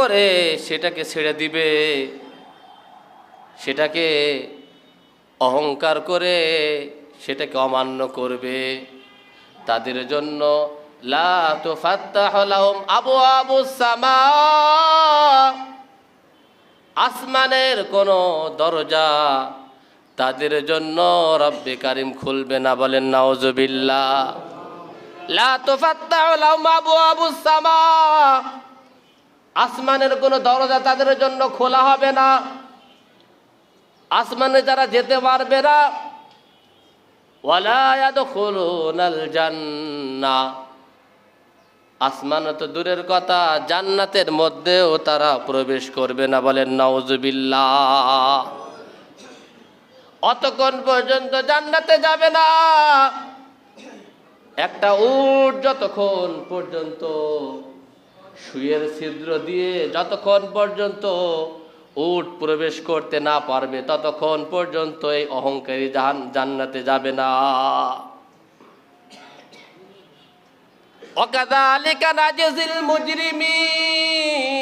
করে সেটাকে ছেড়ে দিবে, সেটাকে অহংকার করে সেটাকে অমান্য করবে, তাদের জন্য লা তুফাত্তাহু লাহুম আবওয়াবুস সামা, আসমানের কোনো দরজা তাদের জন্য রব্বে কারিম খুলবে না। বলেন নাউজুবিল্লাহ। লা তুফাত্তাহু লাহুম আবওয়াবুস সামা, আসমানের কোনো দরজা তাদের জন্য খোলা হবে না, আসমানে যারা যেতে পারবে না। ওয়ালা ইয়াদখুলুনাল জান্নাহ, আসমান তো দূরের কথা, জান্নাতের মধ্যেও তারা প্রবেশ করবে না। বলেন নাউজুবিল্লাহ। অতক্ষণ পর্যন্ত জান্নাতে যাবে না। একটা উট যতক্ষণ পর্যন্ত সুয়ের ছিদ্র দিয়ে যতক্ষণ পর্যন্ত উট প্রবেশ করতে না পারবে, ততক্ষণ পর্যন্ত এই অহংকারী জান্নাতে যাবে না। ওয়াকাযালিকা নাজজিল মুজরিমিন,